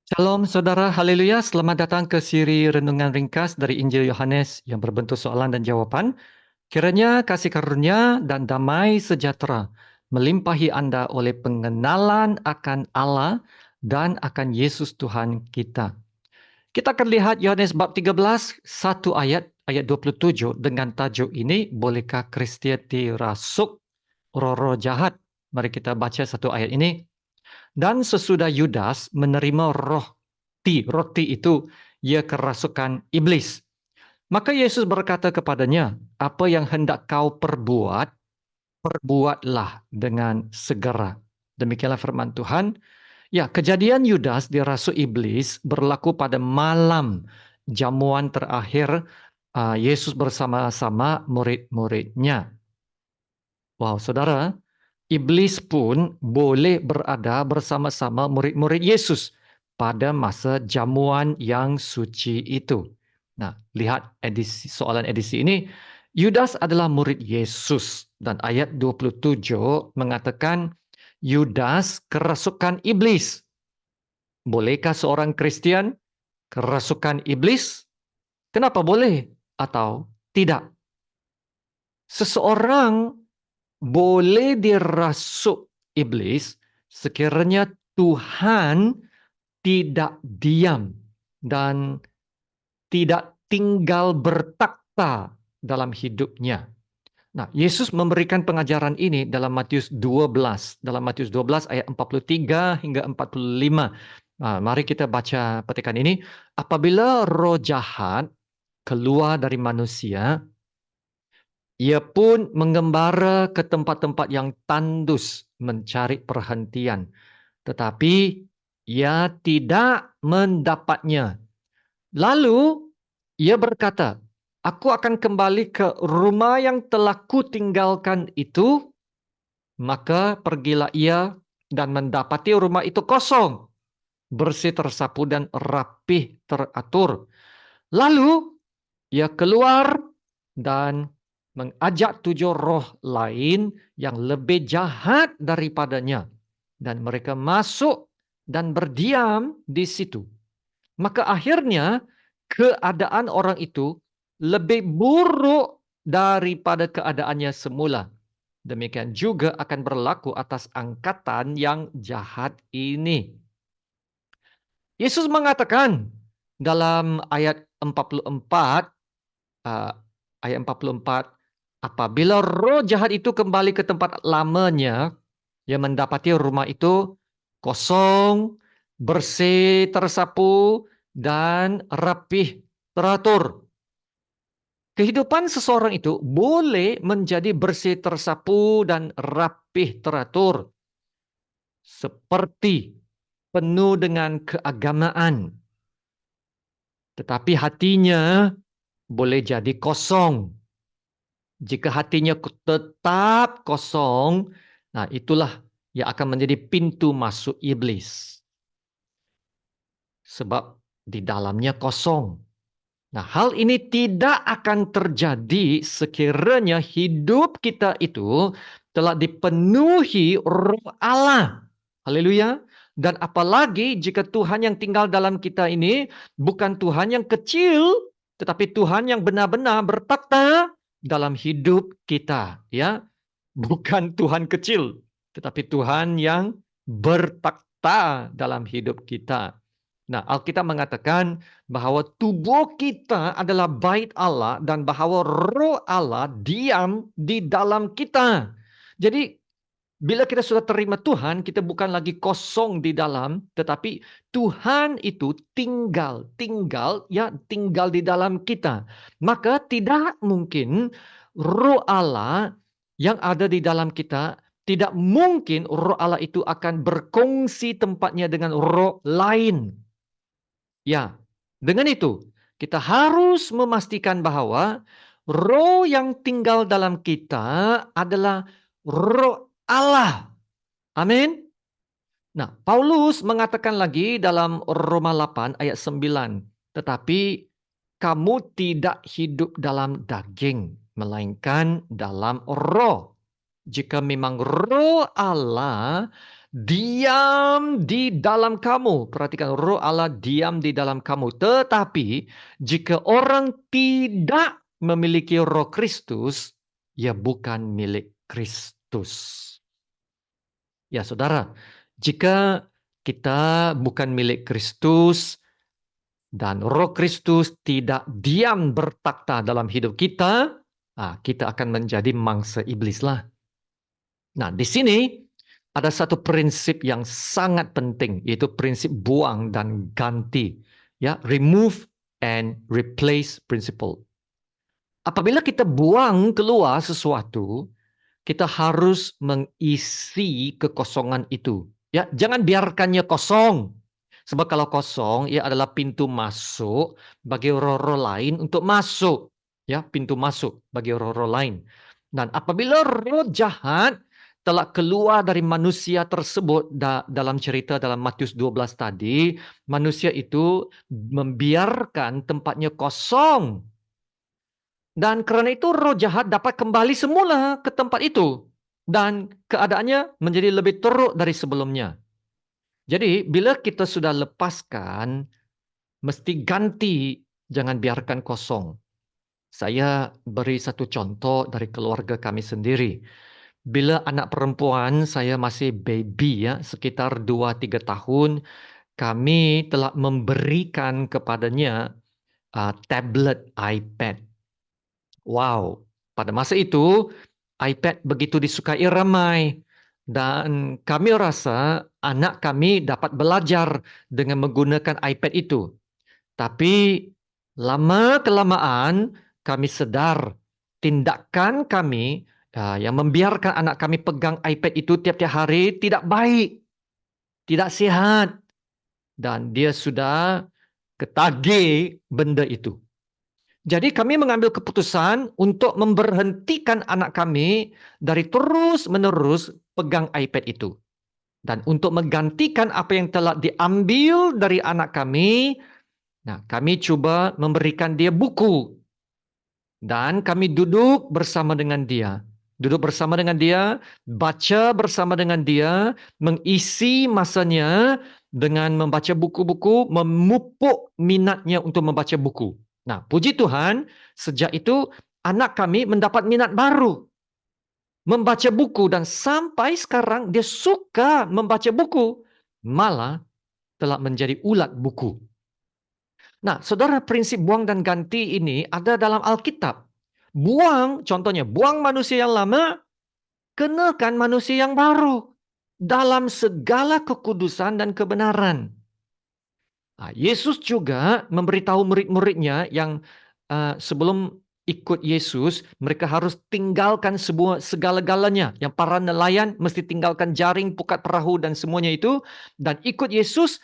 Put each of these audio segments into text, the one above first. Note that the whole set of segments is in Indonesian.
Shalom saudara, haleluya. Selamat datang ke siri renungan ringkas dari Injil Yohanes yang berbentuk soalan dan jawaban. Kiranya kasih karunia dan damai sejahtera melimpahi Anda oleh pengenalan akan Allah dan akan Yesus Tuhan kita. Kita akan lihat Yohanes bab 13, satu ayat 27 dengan tajuk ini, bolehkah Kristian dirasuk roh-roh jahat? Mari kita baca satu ayat ini. Dan sesudah Yudas menerima roti itu, ia kerasukan iblis. Maka Yesus berkata kepadanya, apa yang hendak kau perbuat, perbuatlah dengan segera. Demikianlah firman Tuhan. Ya, kejadian Yudas dirasuk iblis berlaku pada malam jamuan terakhir Yesus bersama-sama murid-muridnya. Wow, saudara, iblis pun boleh berada bersama-sama murid-murid Yesus pada masa jamuan yang suci itu. Nah, lihat soalan edisi ini. Yudas adalah murid Yesus. Dan ayat 27 mengatakan, Yudas kerasukan iblis. Bolehkah seorang Kristen kerasukan iblis? Kenapa boleh atau tidak? Seseorang boleh dirasuk iblis sekiranya Tuhan tidak diam dan tidak tinggal bertakhta dalam hidupnya. Nah, Yesus memberikan pengajaran ini dalam Matius 12. Dalam Matius 12 ayat 43 hingga 45. Nah, mari kita baca petikan ini. Apabila roh jahat keluar dari manusia, ia pun mengembara ke tempat-tempat yang tandus mencari perhentian. Tetapi ia tidak mendapatnya. Lalu ia berkata, aku akan kembali ke rumah yang telah kutinggalkan itu. Maka pergilah ia dan mendapati rumah itu kosong, bersih tersapu dan rapih teratur. Lalu ia keluar dan mengajak 7 roh lain yang lebih jahat daripadanya. Dan mereka masuk dan berdiam di situ. Maka akhirnya keadaan orang itu lebih buruk daripada keadaannya semula. Demikian juga akan berlaku atas angkatan yang jahat ini. Yesus mengatakan dalam ayat 44, ayat 44, apabila roh jahat itu kembali ke tempat lamanya, ia mendapati rumah itu kosong, bersih, tersapu, dan rapih, teratur. Kehidupan seseorang itu boleh menjadi bersih, tersapu, dan rapih, teratur. Seperti penuh dengan keagamaan. Tetapi hatinya boleh jadi kosong. Jika hatinya tetap kosong, nah itulah yang akan menjadi pintu masuk iblis. Sebab di dalamnya kosong. Nah, hal ini tidak akan terjadi sekiranya hidup kita itu telah dipenuhi Roh Allah. Haleluya. Dan apalagi jika Tuhan yang tinggal dalam kita ini bukan Tuhan yang kecil, tetapi Tuhan yang benar-benar bertakhta dalam hidup kita, ya. Bukan Tuhan kecil, tetapi Tuhan yang bertakhta dalam hidup kita. Nah, Alkitab mengatakan bahwa tubuh kita adalah bait Allah dan bahwa roh Allah diam di dalam kita. Jadi, bila kita sudah terima Tuhan, kita bukan lagi kosong di dalam, tetapi Tuhan itu tinggal di dalam kita. Maka tidak mungkin roh Allah yang ada di dalam kita, tidak mungkin roh Allah itu akan berkongsi tempatnya dengan roh lain. Ya, dengan itu kita harus memastikan bahwa roh yang tinggal dalam kita adalah roh Allah. Amin. Nah, Paulus mengatakan lagi dalam Roma 8 ayat 9, tetapi kamu tidak hidup dalam daging, melainkan dalam roh. Jika memang roh Allah diam di dalam kamu. Perhatikan, Roh Allah diam di dalam kamu. Tetapi jika orang tidak memiliki Roh Kristus, ia bukan milik Kristus. Ya, saudara, jika kita bukan milik Kristus dan Roh Kristus tidak diam bertakhta dalam hidup kita, kita akan menjadi mangsa iblis lah. Nah, di sini ada satu prinsip yang sangat penting, yaitu prinsip buang dan ganti. Ya, remove and replace principle. Apabila kita buang keluar sesuatu, kita harus mengisi kekosongan itu. Ya, jangan biarkannya kosong. Sebab kalau kosong, ia adalah pintu masuk bagi roh-roh lain untuk masuk. Ya, pintu masuk bagi roh-roh lain. Dan apabila roh jahat telah keluar dari manusia tersebut dalam cerita dalam Matius 12 tadi, manusia itu membiarkan tempatnya kosong. Dan karena itu roh jahat dapat kembali semula ke tempat itu. Dan keadaannya menjadi lebih teruk dari sebelumnya. Jadi bila kita sudah lepaskan, mesti ganti, jangan biarkan kosong. Saya beri satu contoh dari keluarga kami sendiri. Bila anak perempuan saya masih baby, ya, sekitar 2-3 tahun, kami telah memberikan kepadanya tablet iPad. Wow, pada masa itu iPad begitu disukai ramai. Dan kami rasa anak kami dapat belajar dengan menggunakan iPad itu. Tapi lama-kelamaan kami sedar tindakan kami yang membiarkan anak kami pegang iPad itu tiap-tiap hari tidak baik, tidak sehat. Dan dia sudah ketagih benda itu. Jadi kami mengambil keputusan untuk memberhentikan anak kami dari terus-menerus pegang iPad itu. Dan untuk menggantikan apa yang telah diambil dari anak kami, kami coba memberikan dia buku. Dan kami duduk bersama dengan dia. Duduk bersama dengan dia, baca bersama dengan dia, mengisi masanya dengan membaca buku-buku, memupuk minatnya untuk membaca buku. Nah, puji Tuhan, sejak itu anak kami mendapat minat baru. Membaca buku dan sampai sekarang dia suka membaca buku. Malah telah menjadi ulat buku. Nah, saudara, prinsip buang dan ganti ini ada dalam Alkitab. Buang, contohnya, buang manusia yang lama, kenakan manusia yang baru. Dalam segala kekudusan dan kebenaran. Yesus juga memberitahu murid-muridnya yang sebelum ikut Yesus, mereka harus tinggalkan segala-galanya. Yang para nelayan mesti tinggalkan jaring, pukat perahu dan semuanya itu. Dan ikut Yesus,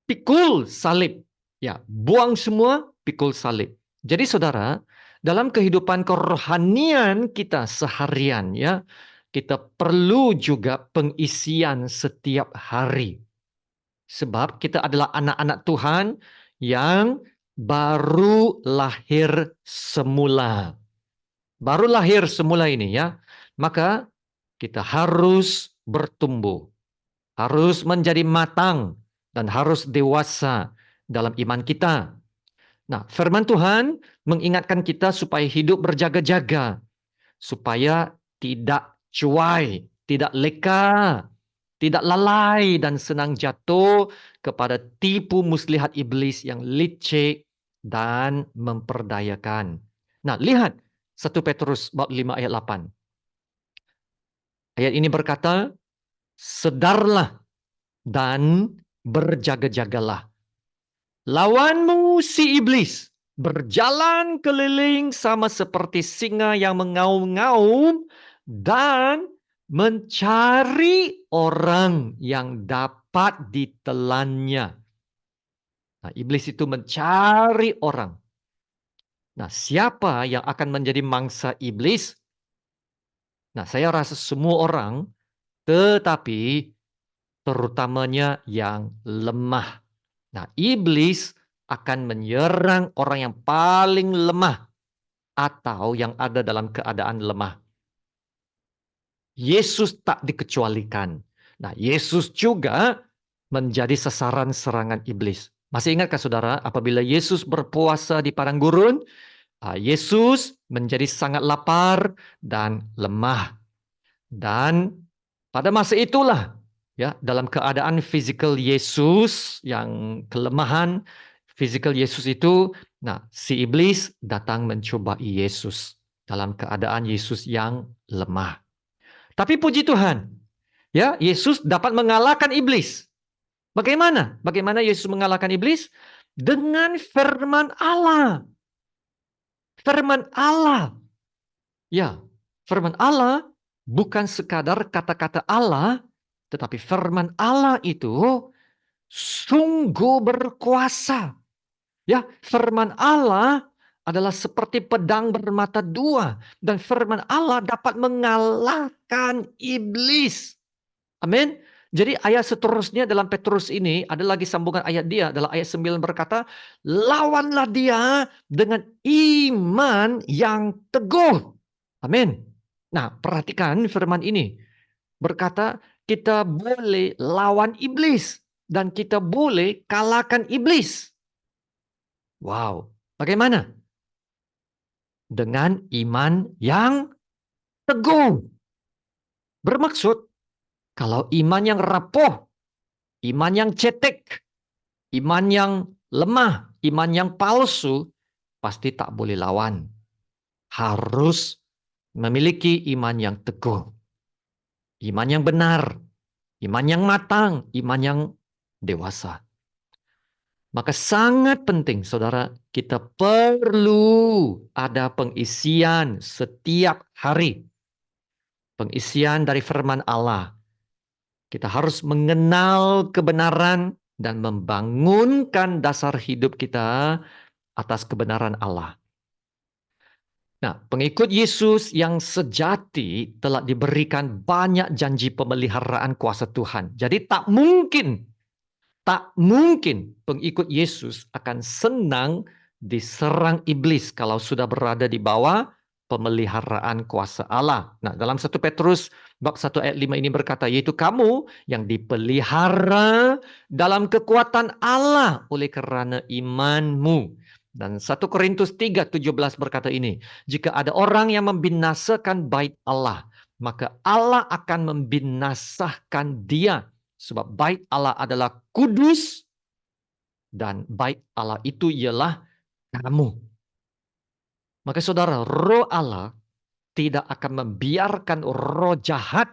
pikul salib. Ya, buang semua, pikul salib. Jadi saudara, dalam kehidupan kerohanian kita seharian, ya, kita perlu juga pengisian setiap hari. Sebab kita adalah anak-anak Tuhan yang baru lahir semula. Baru lahir semula ini, ya. Maka kita harus bertumbuh. Harus menjadi matang dan harus dewasa dalam iman kita. Nah, firman Tuhan mengingatkan kita supaya hidup berjaga-jaga. Supaya tidak cuai, tidak leka, tidak lalai dan senang jatuh kepada tipu muslihat iblis yang licik dan memperdayakan. Nah, lihat 1 Petrus bab 5 ayat 8. Ayat ini berkata, sedarlah dan berjaga-jagalah. Lawanmu si iblis berjalan keliling sama seperti singa yang mengaum-ngaum dan mencari orang yang dapat ditelannya. Nah, iblis itu mencari orang. Nah, siapa yang akan menjadi mangsa iblis? Nah, saya rasa semua orang, tetapi terutamanya yang lemah. Nah, iblis akan menyerang orang yang paling lemah atau yang ada dalam keadaan lemah. Yesus tak dikecualikan. Nah, Yesus juga menjadi sasaran serangan iblis. Masih ingatkah saudara, apabila Yesus berpuasa di padang gurun, Yesus menjadi sangat lapar dan lemah. Dan pada masa itulah, ya, dalam keadaan fisikal Yesus yang kelemahan, fisikal Yesus itu, nah, si iblis datang mencobai Yesus dalam keadaan Yesus yang lemah. Tapi puji Tuhan, ya, Yesus dapat mengalahkan iblis. Bagaimana? Bagaimana Yesus mengalahkan iblis? Dengan firman Allah. Firman Allah. Ya, firman Allah bukan sekadar kata-kata Allah, tetapi firman Allah itu sungguh berkuasa. Ya, firman Allah adalah seperti pedang bermata dua, dan firman Allah dapat mengalahkan iblis. Amin. Jadi ayat seterusnya dalam Petrus ini ada lagi sambungan ayat dia, adalah ayat 9 berkata, lawanlah dia dengan iman yang teguh. Amin. Nah, perhatikan firman ini. Berkata, kita boleh lawan iblis dan kita boleh kalahkan iblis. Wow, bagaimana? Dengan iman yang teguh. Bermaksud, kalau iman yang rapuh, iman yang cetek, iman yang lemah, iman yang palsu, pasti tak boleh lawan. Harus memiliki iman yang teguh. Iman yang benar, iman yang matang, iman yang dewasa. Maka sangat penting, saudara, kita perlu ada pengisian setiap hari. Pengisian dari firman Allah. Kita harus mengenal kebenaran dan membangunkan dasar hidup kita atas kebenaran Allah. Nah, pengikut Yesus yang sejati telah diberikan banyak janji pemeliharaan kuasa Tuhan. Jadi tak mungkin pengikut Yesus akan senang diserang iblis kalau sudah berada di bawah pemeliharaan kuasa Allah. Nah, dalam 1 Petrus bab 1 ayat 5 ini berkata, yaitu kamu yang dipelihara dalam kekuatan Allah oleh kerana imanmu. Dan 1 Korintus 3:17 berkata ini, jika ada orang yang membinasakan bait Allah, maka Allah akan membinasakan dia. Sebab bait Allah adalah kudus dan bait Allah itu ialah kamu. Maka saudara, roh Allah tidak akan membiarkan roh jahat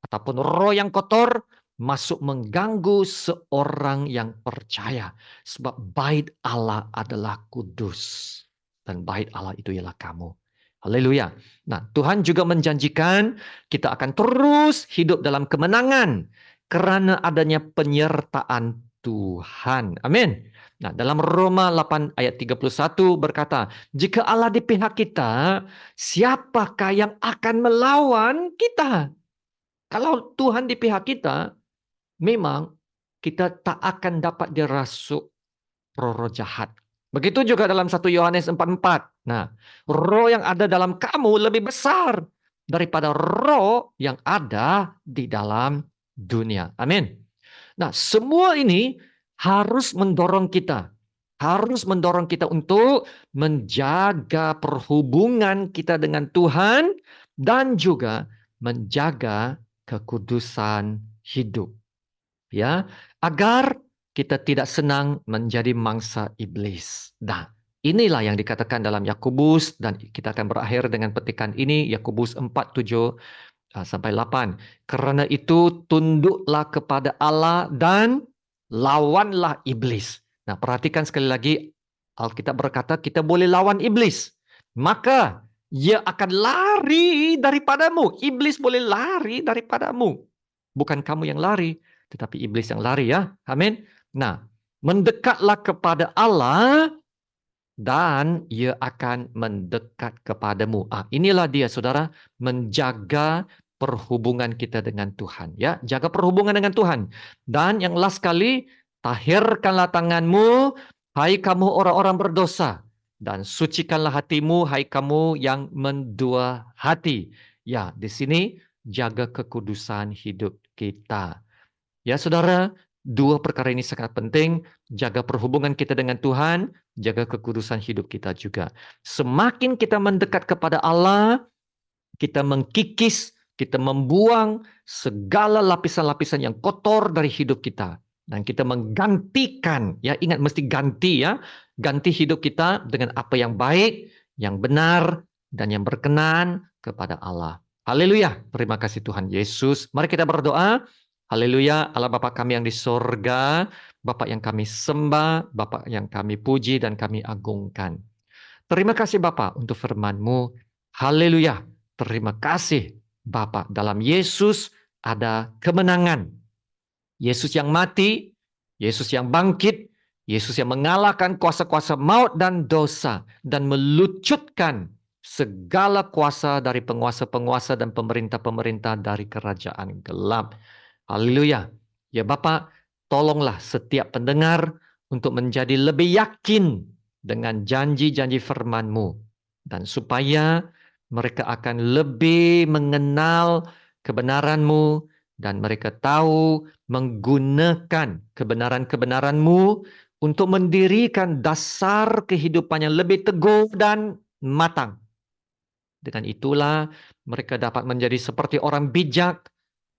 ataupun roh yang kotor masuk mengganggu seorang yang percaya. Sebab bait Allah adalah kudus dan bait Allah itu ialah kamu. Haleluya. Nah, Tuhan juga menjanjikan kita akan terus hidup dalam kemenangan karena adanya penyertaan Tuhan. Amin. Nah, dalam Roma 8 ayat 31 berkata, jika Allah di pihak kita, siapakah yang akan melawan kita? Kalau Tuhan di pihak kita, memang kita tak akan dapat dirasuk roh-roh jahat. Begitu juga dalam 1 Yohanes 4:4. Nah, roh yang ada dalam kamu lebih besar daripada roh yang ada di dalam dunia. Amin. Nah, semua ini harus mendorong kita. Harus mendorong kita untuk menjaga perhubungan kita dengan Tuhan dan juga menjaga kekudusan hidup. Ya, agar kita tidak senang menjadi mangsa iblis. Nah, inilah yang dikatakan dalam Yakobus, dan kita akan berakhir dengan petikan ini, Yakobus 4:7 sampai 8. Karena itu tunduklah kepada Allah dan lawanlah iblis. Nah, perhatikan sekali lagi, Alkitab berkata kita boleh lawan iblis. Maka ia akan lari daripadamu. Iblis boleh lari daripadamu. Bukan kamu yang lari, tetapi iblis yang lari, ya. Amin. Nah, mendekatlah kepada Allah dan ia akan mendekat kepadamu. Inilah dia, saudara, menjaga perhubungan kita dengan Tuhan. Ya, jaga perhubungan dengan Tuhan. Dan yang last kali, tahirkanlah tanganmu, hai kamu orang-orang berdosa, dan sucikanlah hatimu, hai kamu yang mendua hati. Ya, di sini jaga kekudusan hidup kita. Ya saudara, dua perkara ini sangat penting. Jaga perhubungan kita dengan Tuhan, jaga kekudusan hidup kita juga. Semakin kita mendekat kepada Allah, kita mengkikis, kita membuang segala lapisan-lapisan yang kotor dari hidup kita. Dan kita menggantikan, ya ingat mesti ganti ya, ganti hidup kita dengan apa yang baik, yang benar, dan yang berkenan kepada Allah. Haleluya, terima kasih Tuhan Yesus. Mari kita berdoa. Haleluya, Allah Bapa kami yang di sorga, Bapa yang kami sembah, Bapa yang kami puji dan kami agungkan. Terima kasih Bapa untuk firman-Mu. Haleluya. Terima kasih Bapa. Dalam Yesus ada kemenangan. Yesus yang mati, Yesus yang bangkit, Yesus yang mengalahkan kuasa-kuasa maut dan dosa dan melucutkan segala kuasa dari penguasa-penguasa dan pemerintah-pemerintah dari kerajaan gelap. Haleluya. Ya Bapak, tolonglah setiap pendengar untuk menjadi lebih yakin dengan janji-janji firman-Mu. Dan supaya mereka akan lebih mengenal kebenaran-Mu dan mereka tahu menggunakan kebenaran-kebenaran-Mu untuk mendirikan dasar kehidupan yang lebih teguh dan matang. Dengan itulah mereka dapat menjadi seperti orang bijak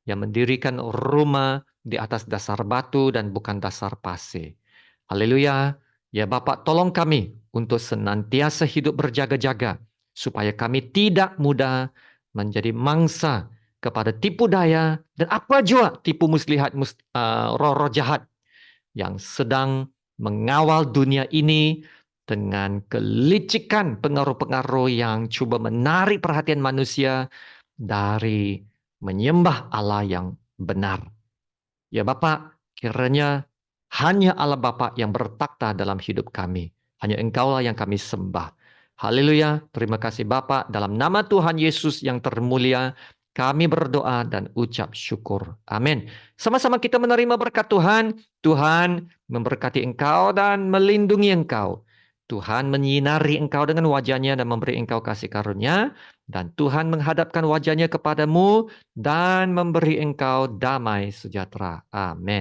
yang mendirikan rumah di atas dasar batu dan bukan dasar pasir. Haleluya. Ya Bapak, tolong kami untuk senantiasa hidup berjaga-jaga supaya kami tidak mudah menjadi mangsa kepada tipu daya dan apa jua tipu muslihat roh-roh jahat yang sedang mengawal dunia ini dengan kelicikan pengaruh-pengaruh yang coba menarik perhatian manusia dari menyembah Allah yang benar. Ya Bapak, kiranya hanya Allah Bapa yang bertakhta dalam hidup kami. Hanya Engkaulah yang kami sembah. Haleluya, terima kasih Bapa. Dalam nama Tuhan Yesus yang termulia, kami berdoa dan ucap syukur. Amin. Sama-sama kita menerima berkat Tuhan. Tuhan memberkati engkau dan melindungi engkau. Tuhan menyinari engkau dengan wajahnya dan memberi engkau kasih karunia. Dan Tuhan menghadapkan wajahnya kepadamu dan memberi engkau damai sejahtera. Amin.